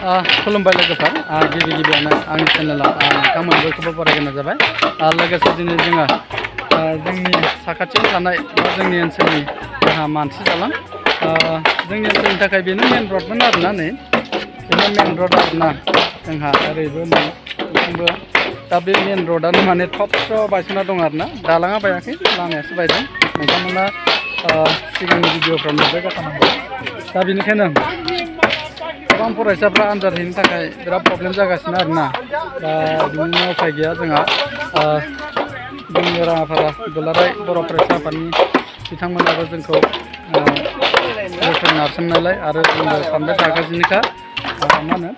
खुलुमबाय लोगोफोर गिबि गिबियावनो आंनि चेनेलाव नोंथांमोन बयखौबो बरायग्रोनाय जाबाय लोगोसे दिनै जोङो जोंनि साखाथियाव थानाय जोंनि ओनसोलनि मानसि दालां जोंनि ओनसोलनि थाखाय बेनो मेन रडमोन आरोना नै बेनो मेन रड आरोना जोंहा ओरैबो मोनफ्रोमबो दा बे मेन रडआनो माने थबस्र' बायस'ना दं आरोना दालाङा बायाखै लामायासो बायदों नोंथांमोना सिगांनि भिडिअफ्राव नुबाय जाखानांगौ दा बेनिखायनो गोबां फरायसाफ्रा आनजाद हैनो थाखाय बिराद प्रब्लेम जागासिनो आरोना दा बिनिनो उफाय गैया जोंहा जोंनि राङापारा दुलाराय बर' फरायसा आफादनि बिथांमोनाबो जोंखौ जोथोन नारसिननायलाय आरो जोंबो सानबाय थागासिनोखा मा होनो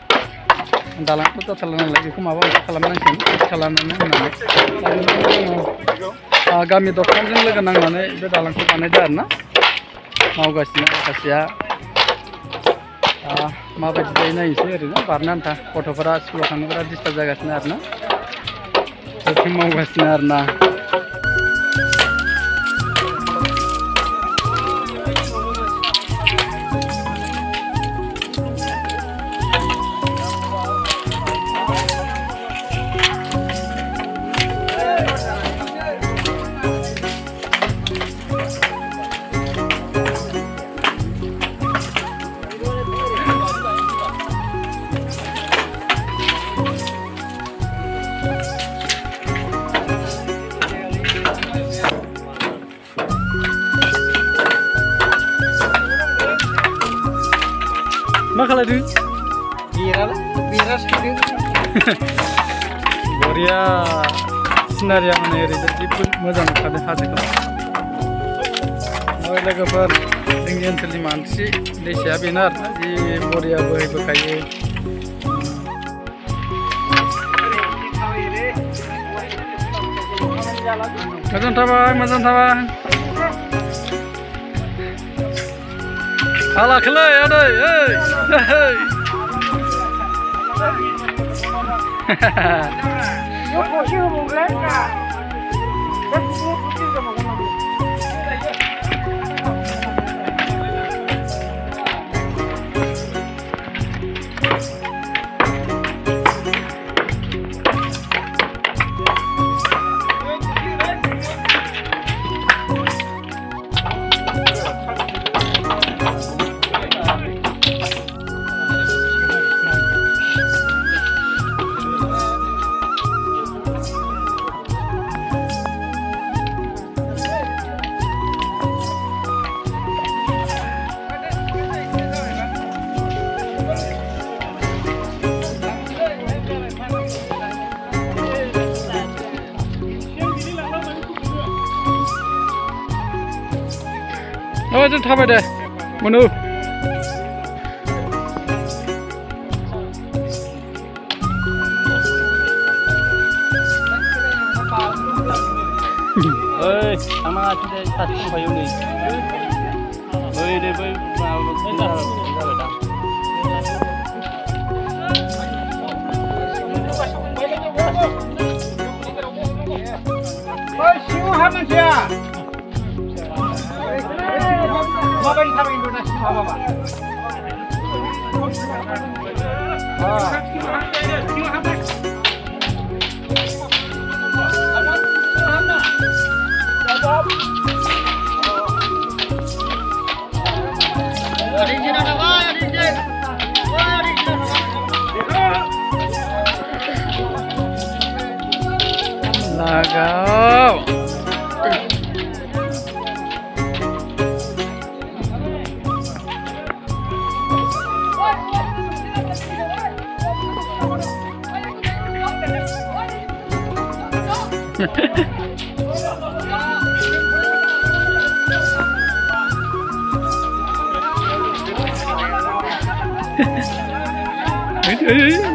दालांखौ जाथारला नालाय बेखौ माबा मोनसे खालामनांसिगोन खालामनानै होननानै दा बेनिखायनो जोङो गामि दरथामजों लोगो नांनानै बे दालांखौ बानायदों आरोना मावगासिनो माखासेया माबायदि जायो नायनोसै ओरैनो बारनो आन्था गथ'फोरा स्कुलाव थांनो बिराद डिस्टार्ब जागासिनो आरोना बेथिं मावगासिनो आरोना मा खालामदों? बिरा सुदों बरिया सिनारिया माने ओरैजाय जोबोद मोजां नुखादों हाजोखौ लोगोफोर जोंनि ओनसोलनि मानसि दैसाया बेनो आरोना जि बरिया बोहैबोखायो मोजां थाबाय हालाखोलै आदै जों थाबाय दे मनु माबायदि थाबायनो ना सिमा बाबा लगाओ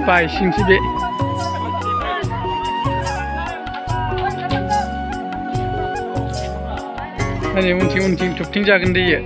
बायसिंसो बे उनथिं थुबथिं जागोन दैयो